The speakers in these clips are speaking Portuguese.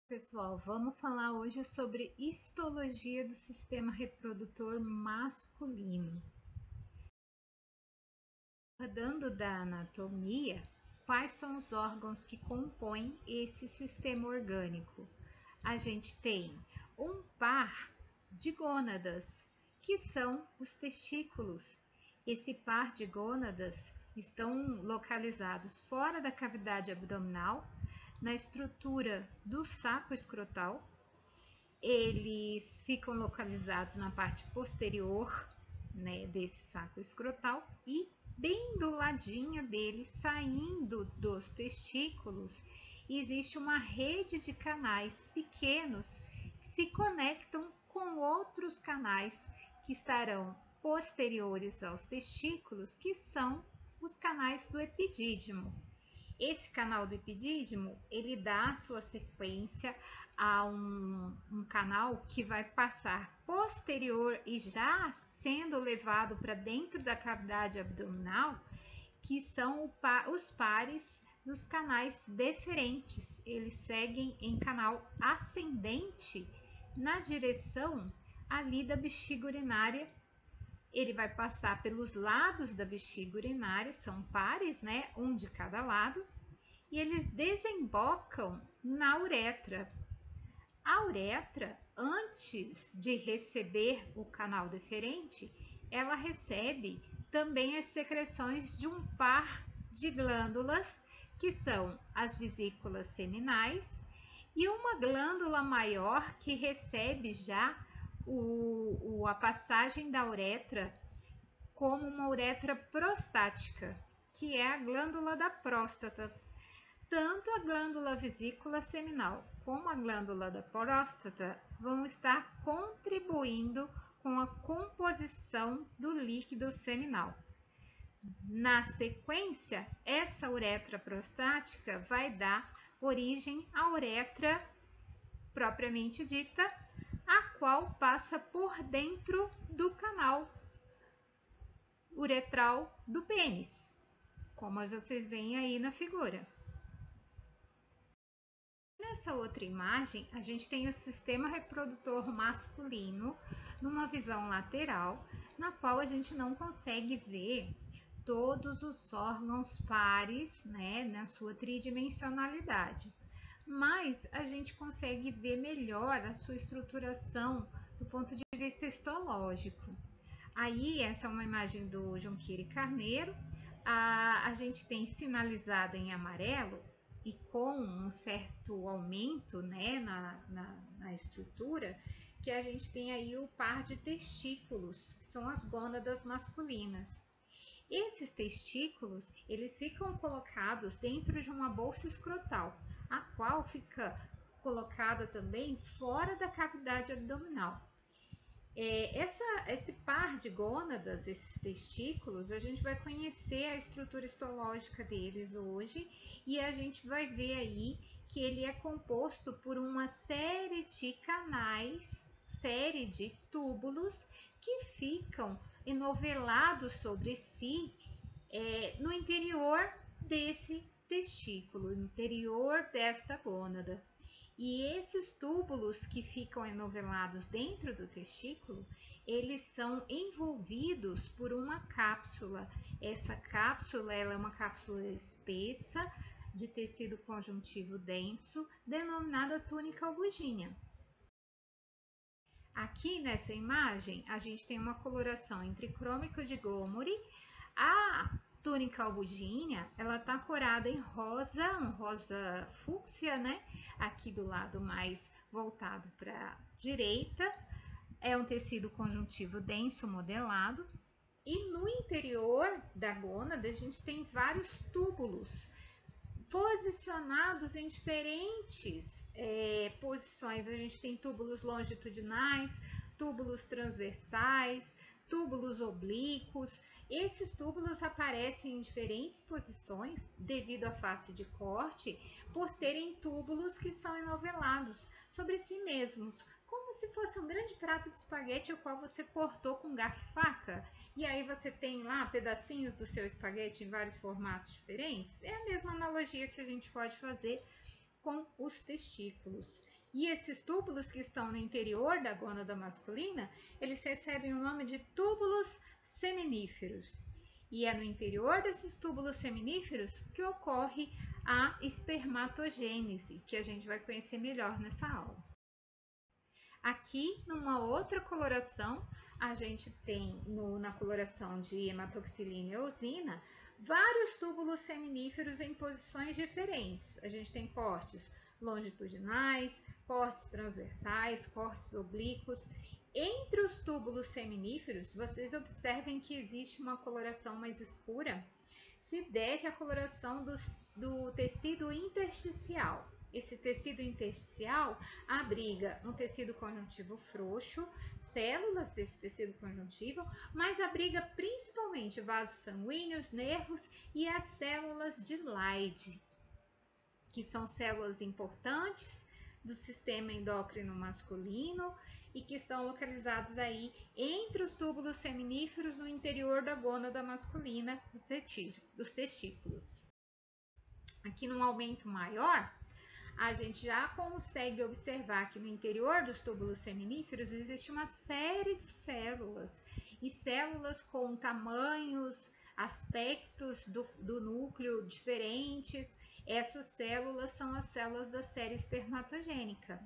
Pessoal, vamos falar hoje sobre histologia do sistema reprodutor masculino. Tratando da anatomia, quais são os órgãos que compõem esse sistema orgânico? A gente tem um par de gônadas, que são os testículos. Esse par de gônadas estão localizados fora da cavidade abdominal, na estrutura do saco escrotal. Eles ficam localizados na parte posterior, né, desse saco escrotal e bem do ladinho dele, saindo dos testículos, existe uma rede de canais pequenos que se conectam com outros canais que estarão posteriores aos testículos, que são os canais do epidídimo. Esse canal do epidídimo, ele dá sua sequência a um canal que vai passar posterior e já sendo levado para dentro da cavidade abdominal, que são os pares dos canais deferentes. Eles seguem em canal ascendente na direção ali da bexiga urinária. Ele vai passar pelos lados da bexiga urinária, são pares, né? Um de cada lado, e eles desembocam na uretra. A uretra, antes de receber o canal deferente, ela recebe também as secreções de um par de glândulas, que são as vesículas seminais, e uma glândula maior que recebe já a passagem da uretra como uma uretra prostática, que é a glândula da próstata. Tanto a glândula vesícula seminal como a glândula da próstata vão estar contribuindo com a composição do líquido seminal. Na sequência, essa uretra prostática vai dar origem à uretra propriamente dita, a qual passa por dentro do canal uretral do pênis, como vocês veem aí na figura. Nessa outra imagem, a gente tem o sistema reprodutor masculino numa visão lateral, na qual a gente não consegue ver todos os órgãos pares, né, na sua tridimensionalidade. Mas a gente consegue ver melhor a sua estruturação do ponto de vista histológico. Aí, essa é uma imagem do Junqueira Carneiro. A gente tem sinalizada em amarelo e com um certo aumento, né, na estrutura, que a gente tem aí o par de testículos, que são as gônadas masculinas. Esses testículos, eles ficam colocados dentro de uma bolsa escrotal, a qual fica colocada também fora da cavidade abdominal. Esse par de gônadas, esses testículos, a gente vai conhecer a estrutura histológica deles hoje e a gente vai ver aí que ele é composto por uma série de canais, série de túbulos que ficam enovelados sobre si no interior desse testículo, no interior desta gônada. E esses túbulos que ficam enovelados dentro do testículo, eles são envolvidos por uma cápsula. Essa cápsula, ela é uma cápsula espessa de tecido conjuntivo denso, denominada túnica albugínea. Aqui nessa imagem, a gente tem uma coloração entre crômico de Gomori. A túnica albugínea, ela tá corada em rosa, um rosa fúcsia, né? Aqui do lado mais voltado para a direita. É um tecido conjuntivo denso modelado. E no interior da gônada, a gente tem vários túbulos posicionados em diferentes posições. A gente tem túbulos longitudinais, túbulos transversais, túbulos oblíquos. Esses túbulos aparecem em diferentes posições devido à face de corte, por serem túbulos que são enovelados sobre si mesmos, como se fosse um grande prato de espaguete o qual você cortou com garfo e faca, e aí você tem lá pedacinhos do seu espaguete em vários formatos diferentes. É a mesma analogia que a gente pode fazer com os testículos. E esses túbulos que estão no interior da gônada masculina, eles recebem o nome de túbulos seminíferos. E é no interior desses túbulos seminíferos que ocorre a espermatogênese, que a gente vai conhecer melhor nessa aula. Aqui, numa outra coloração, a gente tem na coloração de hematoxilina e eosina vários túbulos seminíferos em posições diferentes. A gente tem cortes longitudinais, cortes transversais, cortes oblíquos. Entre os túbulos seminíferos, vocês observem que existe uma coloração mais escura, se deve à coloração do tecido intersticial. Esse tecido intersticial abriga um tecido conjuntivo frouxo, células desse tecido conjuntivo, mas abriga principalmente vasos sanguíneos, nervos e as células de Leydig, que são células importantes do sistema endócrino masculino e que estão localizados aí entre os túbulos seminíferos no interior da gônada masculina dos testículos. Aqui num aumento maior, a gente já consegue observar que no interior dos túbulos seminíferos existe uma série de células, e células com tamanhos, aspectos do núcleo diferentes. Essas células são as células da série espermatogênica.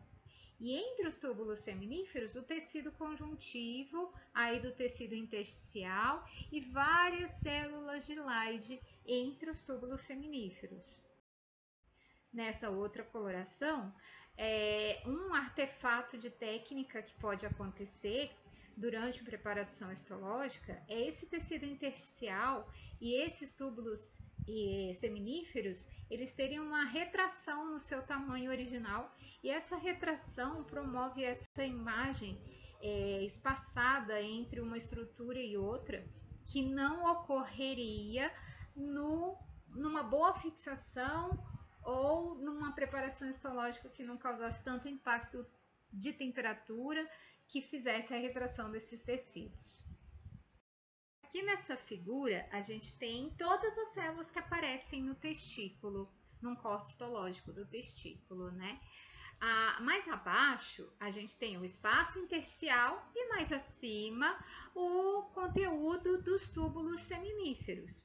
E entre os túbulos seminíferos, o tecido conjuntivo, aí do tecido intersticial e várias células de Leydig entre os túbulos seminíferos. Nessa outra coloração, um artefato de técnica que pode acontecer durante a preparação histológica é esse tecido intersticial e esses túbulos seminíferos, eles teriam uma retração no seu tamanho original, e essa retração promove essa imagem espaçada entre uma estrutura e outra, que não ocorreria numa boa fixação ou numa preparação histológica que não causasse tanto impacto de temperatura que fizesse a retração desses tecidos. Aqui nessa figura, a gente tem todas as células que aparecem no testículo, num corte histológico do testículo, né? Mais abaixo, a gente tem o espaço intersticial e mais acima, o conteúdo dos túbulos seminíferos.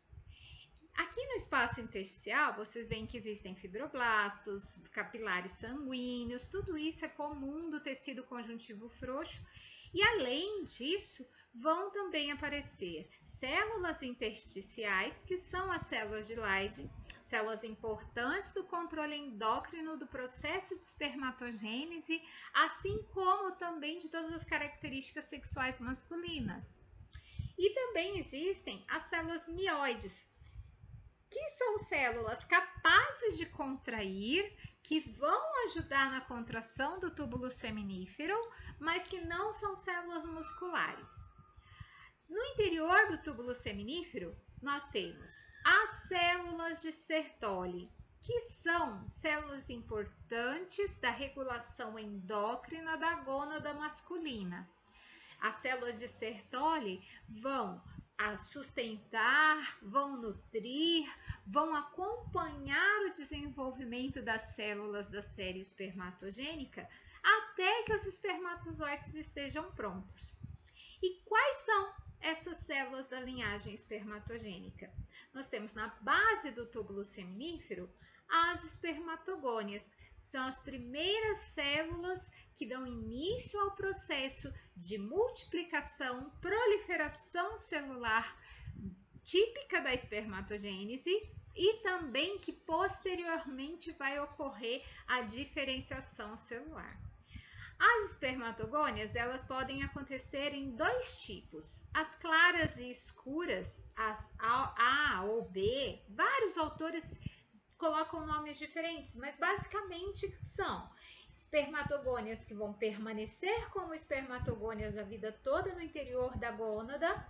Aqui no espaço intersticial, vocês veem que existem fibroblastos, capilares sanguíneos, tudo isso é comum do tecido conjuntivo frouxo. E além disso, vão também aparecer células intersticiais, que são as células de Leydig, células importantes do controle endócrino do processo de espermatogênese, assim como também de todas as características sexuais masculinas. E também existem as células mioides, que são células capazes de contrair, que vão ajudar na contração do túbulo seminífero, mas que não são células musculares. No interior do túbulo seminífero, nós temos as células de Sertoli, que são células importantes da regulação endócrina da gônada masculina. As células de Sertoli vão sustentar, vão nutrir, vão acompanhar o desenvolvimento das células da série espermatogênica até que os espermatozoides estejam prontos. E quais são essas células da linhagem espermatogênica? Nós temos na base do túbulo seminífero as espermatogônias, são as primeiras células que dão início ao processo de multiplicação, proliferação celular típica da espermatogênese, e também que posteriormente vai ocorrer a diferenciação celular. As espermatogônias, elas podem acontecer em dois tipos: as claras e escuras, as A ou B. Vários autores colocam nomes diferentes, mas basicamente são espermatogônias que vão permanecer como espermatogônias a vida toda no interior da gônada,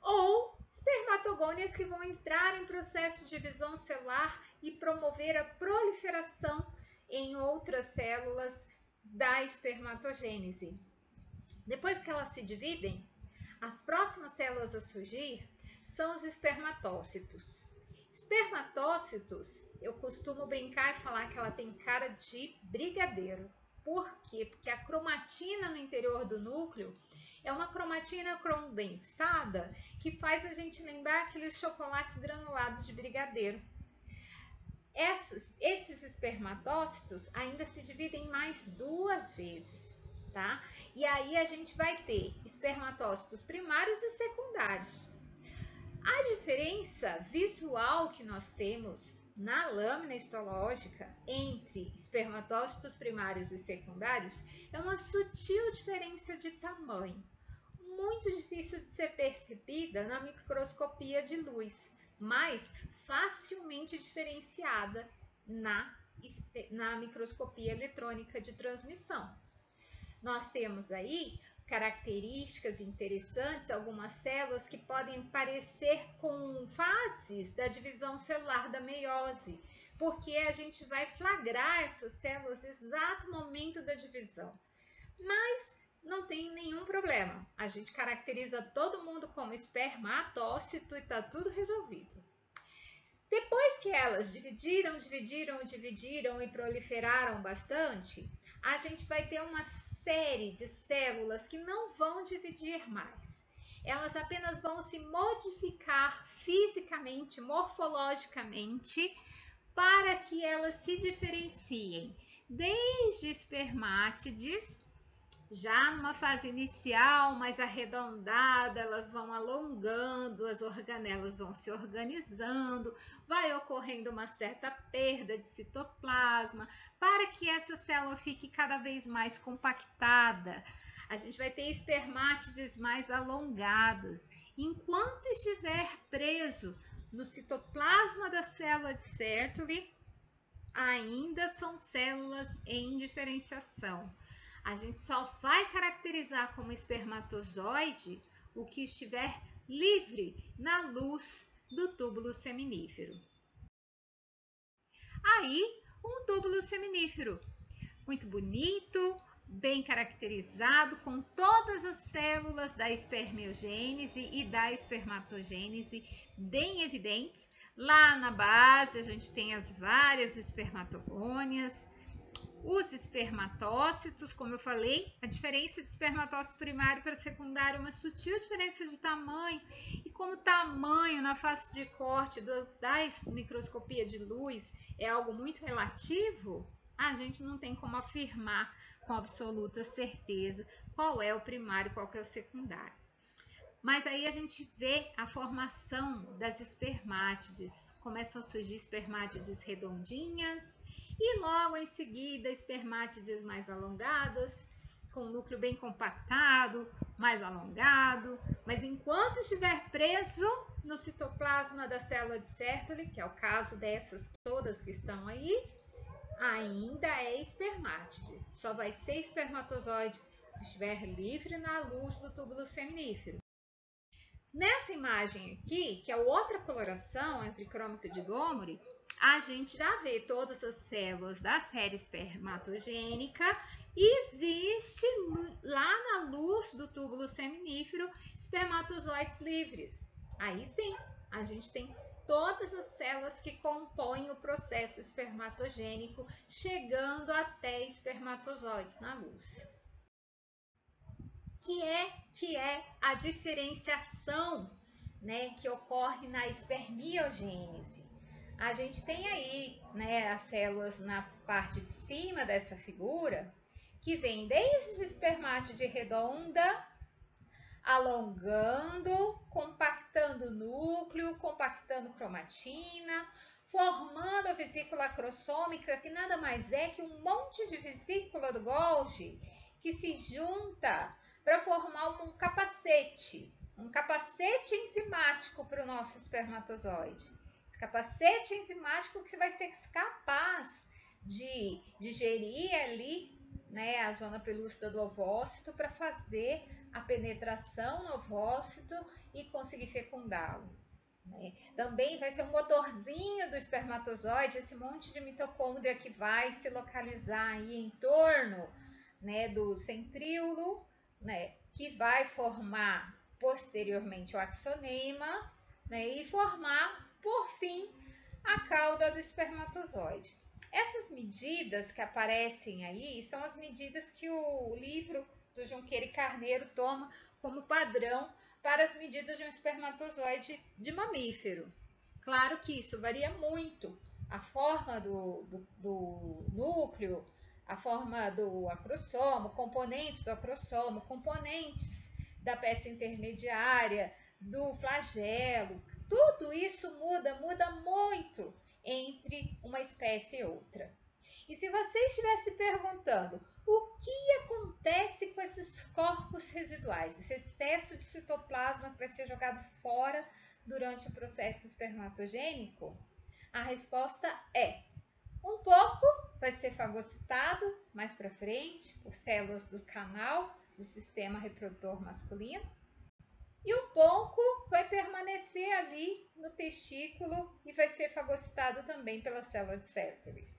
ou espermatogônias que vão entrar em processo de divisão celular e promover a proliferação em outras células da espermatogênese. Depois que elas se dividem, as próximas células a surgir são os espermatócitos. Espermatócitos, eu costumo brincar e falar que ela tem cara de brigadeiro. Por quê? Porque a cromatina no interior do núcleo é uma cromatina condensada que faz a gente lembrar aqueles chocolates granulados de brigadeiro. Esses espermatócitos ainda se dividem mais 2 vezes, tá? E aí a gente vai ter espermatócitos primários e secundários. A diferença visual que nós temos na lâmina histológica entre espermatócitos primários e secundários é uma sutil diferença de tamanho, muito difícil de ser percebida na microscopia de luz, mas facilmente diferenciada na microscopia eletrônica de transmissão. Nós temos aí características interessantes, algumas células que podem parecer com fases da divisão celular da meiose, porque a gente vai flagrar essas células no exato momento da divisão. Mas não tem nenhum problema, a gente caracteriza todo mundo como espermatócito e está tudo resolvido. Depois que elas dividiram e proliferaram bastante, a gente vai ter uma série de células que não vão dividir mais. Elas apenas vão se modificar fisicamente, morfologicamente, para que elas se diferenciem, desde espermátides, já numa fase inicial, mais arredondada, elas vão alongando, as organelas vão se organizando, vai ocorrendo uma certa perda de citoplasma, para que essa célula fique cada vez mais compactada. A gente vai ter espermátides mais alongadas. Enquanto estiver preso no citoplasma da célula de Sertoli, ainda são células em diferenciação. A gente só vai caracterizar como espermatozoide o que estiver livre na luz do túbulo seminífero. Aí, um túbulo seminífero muito bonito, bem caracterizado, com todas as células da espermiogênese e da espermatogênese bem evidentes. Lá na base a gente tem as várias espermatogônias, os espermatócitos, como eu falei, a diferença de espermatócito primário para secundário é uma sutil diferença de tamanho, e como o tamanho na face de corte da microscopia de luz é algo muito relativo, a gente não tem como afirmar com absoluta certeza qual é o primário e qual é o secundário. Mas aí a gente vê a formação das espermátides, começam a surgir espermátides redondinhas, e logo em seguida espermátides mais alongadas, com o núcleo bem compactado, mais alongado, mas enquanto estiver preso no citoplasma da célula de Sertoli, que é o caso dessas todas que estão aí, ainda é espermátide. Só vai ser espermatozoide se estiver livre na luz do túbulo seminífero. Nessa imagem aqui, que é outra coloração entre crômico de Gomori, a gente já vê todas as células da série espermatogênica e existe lá na luz do túbulo seminífero espermatozoides livres. Aí sim, a gente tem todas as células que compõem o processo espermatogênico chegando até espermatozoides na luz. Que é a diferenciação, né, que ocorre na espermiogênese. A gente tem aí, né, as células na parte de cima dessa figura, que vem desde espermátide redonda, alongando, compactando o núcleo, compactando cromatina, formando a vesícula acrossômica, que nada mais é que um monte de vesícula do Golgi que se junta para formar um capacete enzimático para o nosso espermatozoide. Esse capacete enzimático que vai ser capaz de digerir ali, né, a zona pelúcida do ovócito para fazer a penetração no ovócito e conseguir fecundá-lo. Né? Também vai ser um motorzinho do espermatozoide, esse monte de mitocôndria que vai se localizar aí em torno, né, do centríolo, né, que vai formar posteriormente o axonema, né, e formar, por fim, a cauda do espermatozoide. Essas medidas que aparecem aí são as medidas que o livro do Junqueira e Carneiro toma como padrão para as medidas de um espermatozoide de mamífero. Claro que isso varia muito. A forma do núcleo, a forma do acrossomo, componentes do acrossomo, componentes da peça intermediária, do flagelo, tudo isso muda muito entre uma espécie e outra. E se você estivesse perguntando o que acontece com esses corpos residuais, esse excesso de citoplasma que vai ser jogado fora durante o processo espermatogênico, a resposta é: um pouco vai ser fagocitado mais para frente por células do canal do sistema reprodutor masculino, e um pouco vai permanecer ali no testículo e vai ser fagocitado também pela célula de Sertoli.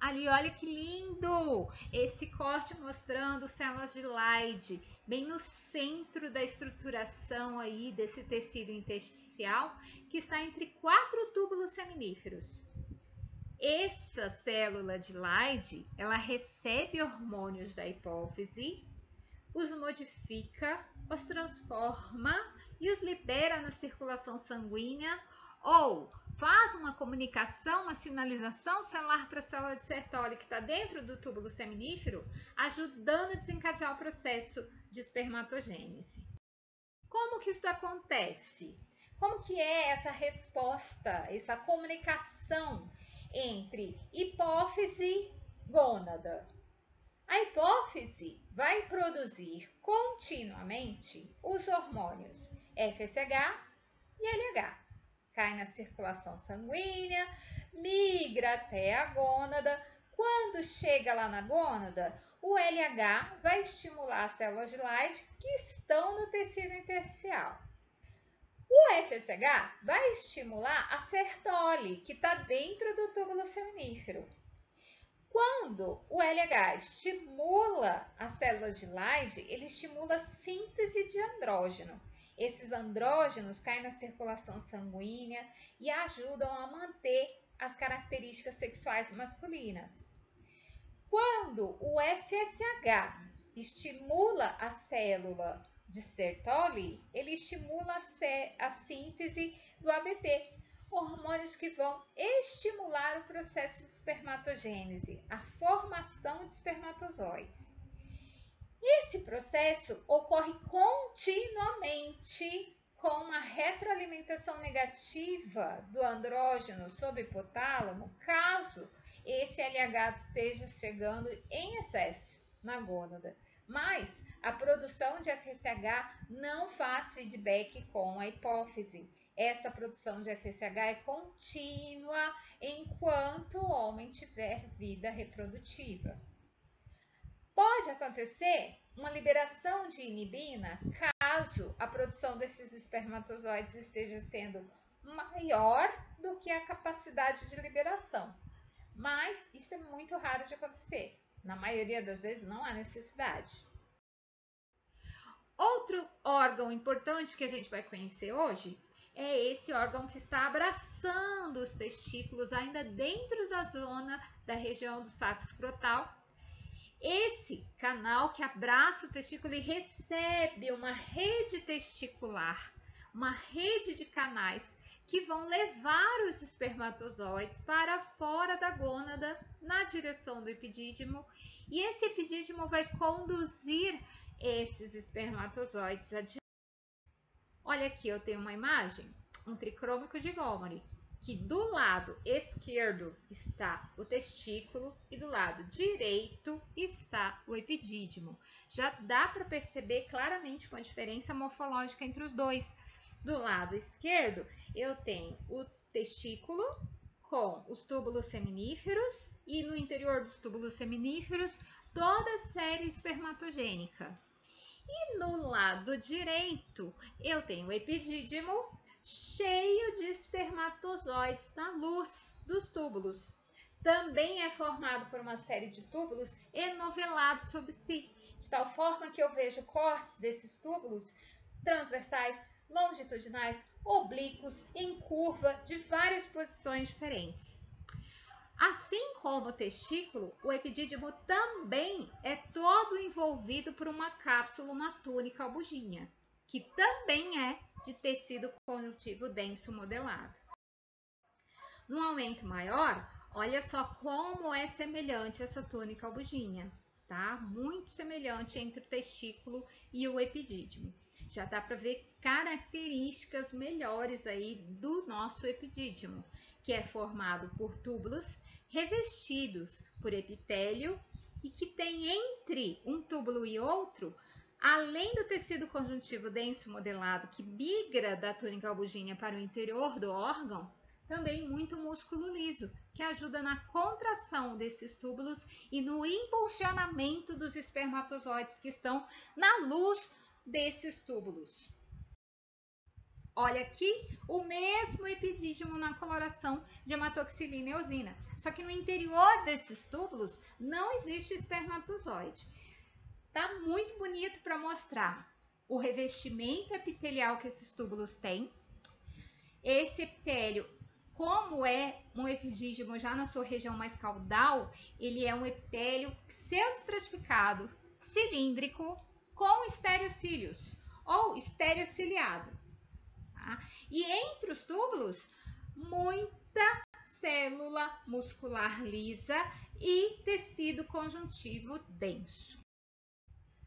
Ali, olha que lindo! Esse corte mostrando células de Leydig, bem no centro da estruturação aí desse tecido intersticial, que está entre 4 túbulos seminíferos. Essa célula de Leydig, ela recebe hormônios da hipófise, os modifica, os transforma e os libera na circulação sanguínea ou faz uma comunicação, uma sinalização celular para a célula de Sertoli que está dentro do túbulo seminífero, ajudando a desencadear o processo de espermatogênese. Como que isso acontece? Como que é essa resposta, essa comunicação entre hipófise e gônada? A hipófise vai produzir continuamente os hormônios FSH e LH. Cai na circulação sanguínea, migra até a gônada. Quando chega lá na gônada, o LH vai estimular as células de Leydig que estão no tecido intersticial. O FSH vai estimular a Sertoli, que está dentro do túbulo seminífero. Quando o LH estimula as células de Leydig, ele estimula a síntese de andrógeno. Esses andrógenos caem na circulação sanguínea e ajudam a manter as características sexuais masculinas. Quando o FSH estimula a célula de Sertoli, ele estimula a síntese do ABP, hormônios que vão estimular o processo de espermatogênese, a formação de espermatozoides. Esse processo ocorre continuamente com uma retroalimentação negativa do andrógeno sob hipotálamo, caso esse LH esteja chegando em excesso na gônada. Mas a produção de FSH não faz feedback com a hipófise. Essa produção de FSH é contínua enquanto o homem tiver vida reprodutiva. Pode acontecer uma liberação de inibina caso a produção desses espermatozoides esteja sendo maior do que a capacidade de liberação. Mas isso é muito raro de acontecer. Na maioria das vezes não há necessidade. Outro órgão importante que a gente vai conhecer hoje é esse órgão que está abraçando os testículos ainda dentro da zona da região do saco escrotal. Esse canal que abraça o testículo e recebe uma rede testicular, uma rede de canais que vão levar os espermatozoides para fora da gônada na direção do epidídimo, e esse epidídimo vai conduzir esses espermatozoides adiante. Olha aqui, eu tenho uma imagem, um tricrômico de Goldman, que do lado esquerdo está o testículo e do lado direito está o epidídimo. Já dá para perceber claramente com a diferença morfológica entre os dois. Do lado esquerdo, eu tenho o testículo com os túbulos seminíferos e no interior dos túbulos seminíferos toda a série espermatogênica. E no lado direito, eu tenho o epidídimo cheio de espermatozoides na luz dos túbulos. Também é formado por uma série de túbulos enovelados sobre si, de tal forma que eu vejo cortes desses túbulos transversais, longitudinais, oblíquos, em curva, de várias posições diferentes. Assim como o testículo, o epidídimo também é todo envolvido por uma cápsula, uma túnica albuginha, que também é de tecido conjuntivo denso modelado. No aumento maior, olha só como é semelhante essa túnica albuginha, tá? Muito semelhante entre o testículo e o epidídimo. Já dá para ver características melhores aí do nosso epidídimo, que é formado por túbulos revestidos por epitélio e que tem entre um túbulo e outro, além do tecido conjuntivo denso modelado que migra da túnica albuginha para o interior do órgão, também muito músculo liso, que ajuda na contração desses túbulos e no impulsionamento dos espermatozoides que estão na luz desses túbulos. Olha aqui o mesmo epidídimo na coloração de hematoxilina e eosina, só que no interior desses túbulos não existe espermatozoide. Tá muito bonito para mostrar o revestimento epitelial que esses túbulos têm. Esse epitélio, como é um epidídimo já na sua região mais caudal, ele é um epitélio pseudoestratificado, cilíndrico, com estereocílios ou estereociliado. Tá? E entre os túbulos, muita célula muscular lisa e tecido conjuntivo denso.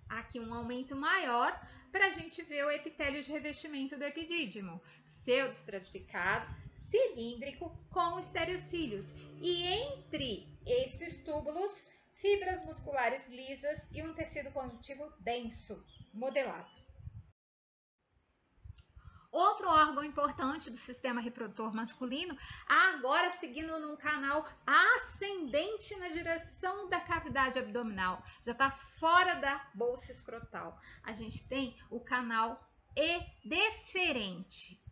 Aqui um aumento maior para a gente ver o epitélio de revestimento do epidídimo, pseudoestratificado, cilíndrico, com estereocílios. E entre esses túbulos, fibras musculares lisas e um tecido conjuntivo denso, modelado. Outro órgão importante do sistema reprodutor masculino, agora seguindo num canal ascendente na direção da cavidade abdominal, já está fora da bolsa escrotal. A gente tem o canal deferente,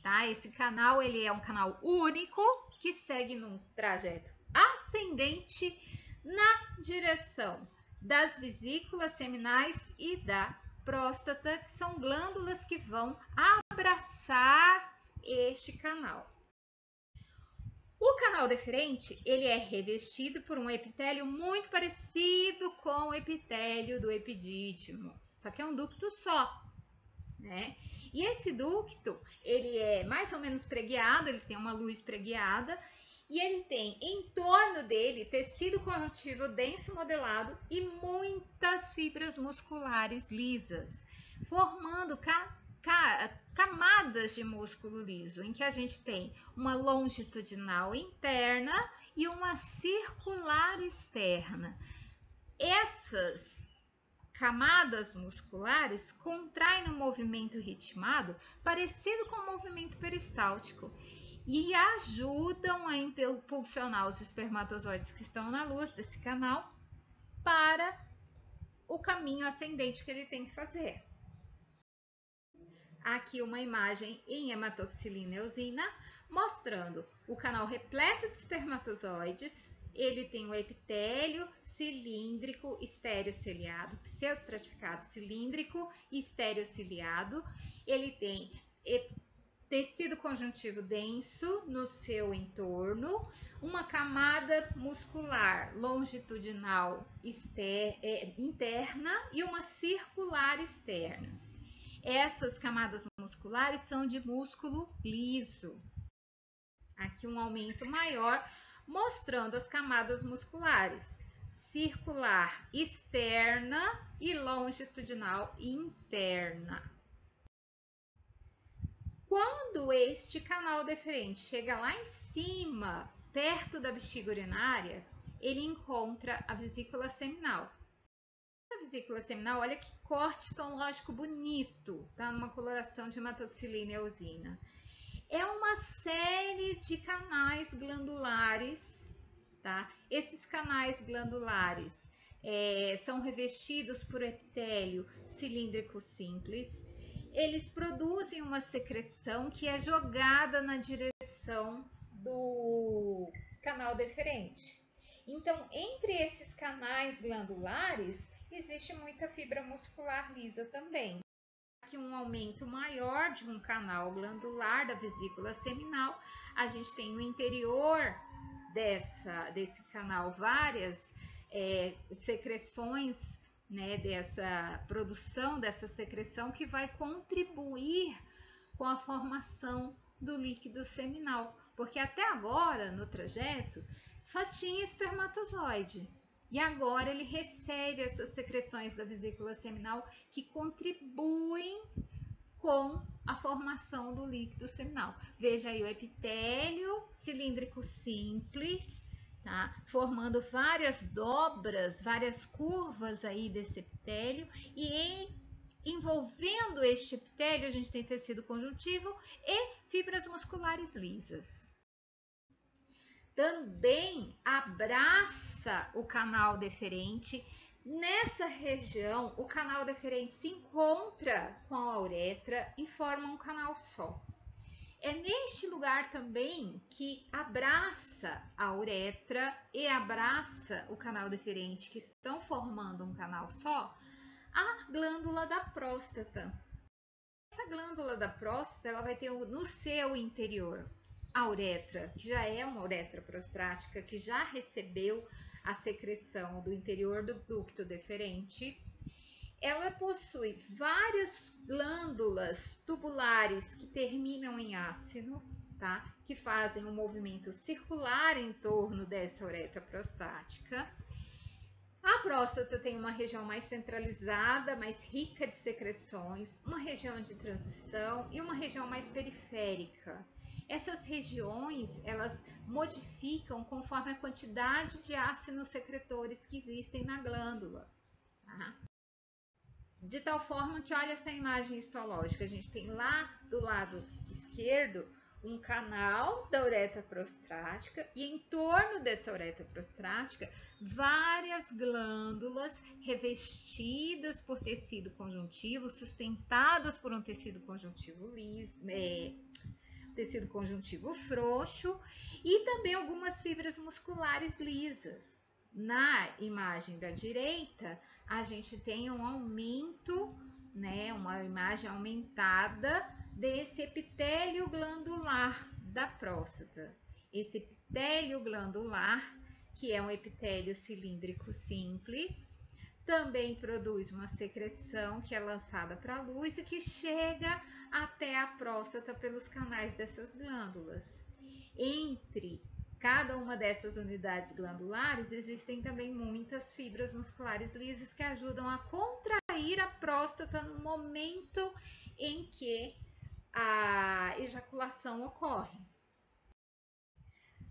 tá? Esse canal ele é um canal único que segue num trajeto ascendente na direção das vesículas seminais e da próstata, que são glândulas que vão abraçar este canal. O canal deferente, ele é revestido por um epitélio muito parecido com o epitélio do epidídimo, só que é um ducto só, né? E esse ducto, ele é mais ou menos preguiado, ele tem uma luz preguiada, e ele tem em torno dele tecido conjuntivo denso modelado e muitas fibras musculares lisas, formando camadas de músculo liso, em que a gente tem uma longitudinal interna e uma circular externa. Essas camadas musculares contraem no movimento ritmado, parecido com o movimento peristáltico, e ajudam a impulsionar os espermatozoides que estão na luz desse canal para o caminho ascendente que ele tem que fazer. Aqui uma imagem em hematoxilina e eosina, mostrando o canal repleto de espermatozoides. Ele tem o epitélio cilíndrico estereociliado, pseudoestratificado cilíndrico e estereociliado. Ele tem tecido conjuntivo denso no seu entorno, uma camada muscular longitudinal interna e uma circular externa. Essas camadas musculares são de músculo liso. Aqui um aumento maior, mostrando as camadas musculares circular externa e longitudinal interna. Quando este canal deferente chega lá em cima, perto da bexiga urinária, ele encontra a vesícula seminal. A vesícula seminal, olha que corte histológico bonito, tá? Numa coloração de hematoxilina e eosina. É uma série de canais glandulares, tá? Esses canais glandulares são revestidos por epitélio cilíndrico simples. Eles produzem uma secreção que é jogada na direção do canal deferente. Então, entre esses canais glandulares, existe muita fibra muscular lisa também. que um aumento maior de um canal glandular da vesícula seminal, a gente tem no interior desse canal várias secreções, né, dessa produção, dessa secreção que vai contribuir com a formação do líquido seminal, porque até agora no trajeto só tinha espermatozoide. E agora ele recebe essas secreções da vesícula seminal que contribuem com a formação do líquido seminal. Veja aí o epitélio cilíndrico simples, tá? Formando várias dobras, várias curvas aí desse epitélio, e envolvendo este epitélio a gente tem tecido conjuntivo e fibras musculares lisas. Também abraça o canal deferente. Nessa região, o canal deferente se encontra com a uretra e forma um canal só. É neste lugar também que abraça a uretra e abraça o canal deferente, que estão formando um canal só, a glândula da próstata. Essa glândula da próstata, ela vai ter no seu interior a uretra, que já é uma uretra prostática, que já recebeu a secreção do interior do ducto deferente. Ela possui várias glândulas tubulares que terminam em ácino, tá? Que fazem um movimento circular em torno dessa uretra prostática. A próstata tem uma região mais centralizada, mais rica de secreções, uma região de transição e uma região mais periférica. Essas regiões, elas modificam conforme a quantidade de ácidos secretores que existem na glândula, tá? De tal forma que, olha essa imagem histológica, a gente tem lá do lado esquerdo um canal da uretra prostática e em torno dessa uretra prostática várias glândulas revestidas por tecido conjuntivo, sustentadas por um tecido conjuntivo liso, tecido conjuntivo frouxo, e também algumas fibras musculares lisas. Na imagem da direita, a gente tem um aumento, né, uma imagem aumentada desse epitélio glandular da próstata. Esse epitélio glandular, que é um epitélio cilíndrico simples, também produz uma secreção que é lançada para a luz e que chega até a próstata pelos canais dessas glândulas. Entre cada uma dessas unidades glandulares existem também muitas fibras musculares lisas que ajudam a contrair a próstata no momento em que a ejaculação ocorre.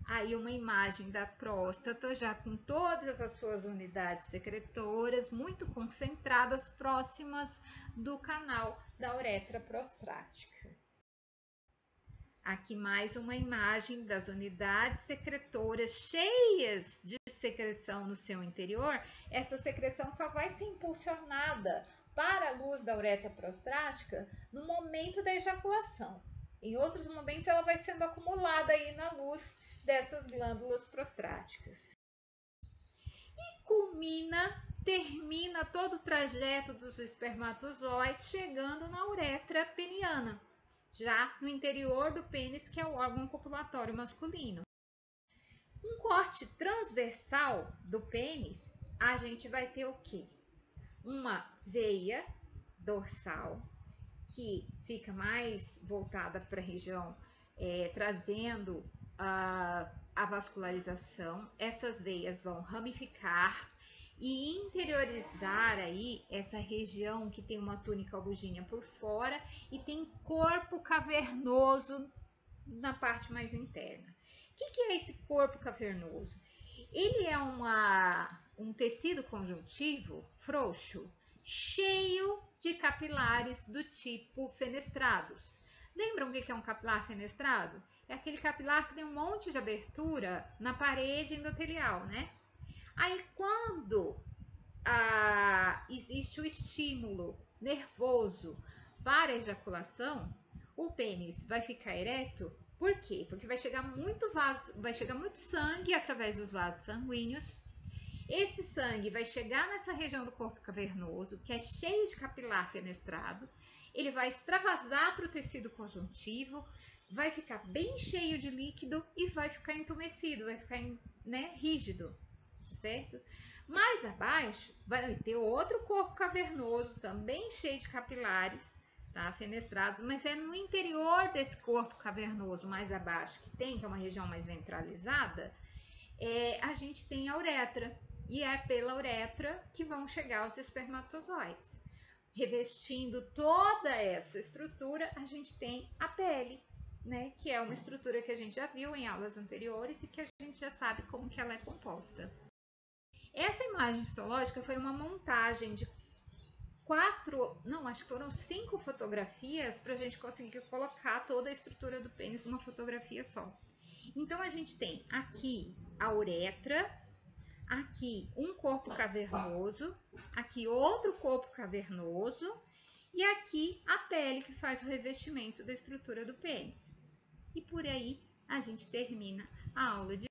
Aí uma imagem da próstata já com todas as suas unidades secretoras muito concentradas próximas do canal da uretra prostática. Aqui mais uma imagem das unidades secretoras cheias de secreção no seu interior. Essa secreção só vai ser impulsionada para a luz da uretra prostática no momento da ejaculação. Em outros momentos ela vai sendo acumulada aí na luz dessas glândulas prostáticas. E termina todo o trajeto dos espermatozoides chegando na uretra peniana, já no interior do pênis, que é o órgão copulatório masculino. Um corte transversal do pênis, a gente vai ter o quê? Uma veia dorsal, que fica mais voltada para a região, trazendo a vascularização. Essas veias vão ramificar e interiorizar aí essa região que tem uma túnica albuginea por fora e tem corpo cavernoso na parte mais interna. O que é esse corpo cavernoso? Ele é um tecido conjuntivo frouxo, cheio de capilares do tipo fenestrados. Lembram o que é um capilar fenestrado? É aquele capilar que tem um monte de abertura na parede endotelial, né? Aí, quando existe o estímulo nervoso para a ejaculação, o pênis vai ficar ereto. Por quê? Porque vai chegar muito sangue através dos vasos sanguíneos Esse sangue vai chegar nessa região do corpo cavernoso, que é cheio de capilar fenestrado, ele vai extravasar para o tecido conjuntivo, vai ficar bem cheio de líquido e vai ficar entumecido, vai ficar, né, rígido, certo? Mais abaixo vai ter outro corpo cavernoso, também cheio de capilares, tá, fenestrados, mas é no interior desse corpo cavernoso, mais abaixo, que é uma região mais ventralizada, a gente tem a uretra, e é pela uretra que vão chegar os espermatozoides. Revestindo toda essa estrutura, a gente tem a pele, né, que é uma estrutura que a gente já viu em aulas anteriores e que a gente já sabe como que ela é composta. Essa imagem histológica foi uma montagem de acho que foram 5 fotografias para a gente conseguir colocar toda a estrutura do pênis numa fotografia só. Então a gente tem aqui a uretra, aqui um corpo cavernoso, aqui outro corpo cavernoso e aqui a pele que faz o revestimento da estrutura do pênis. E por aí a gente termina a aula de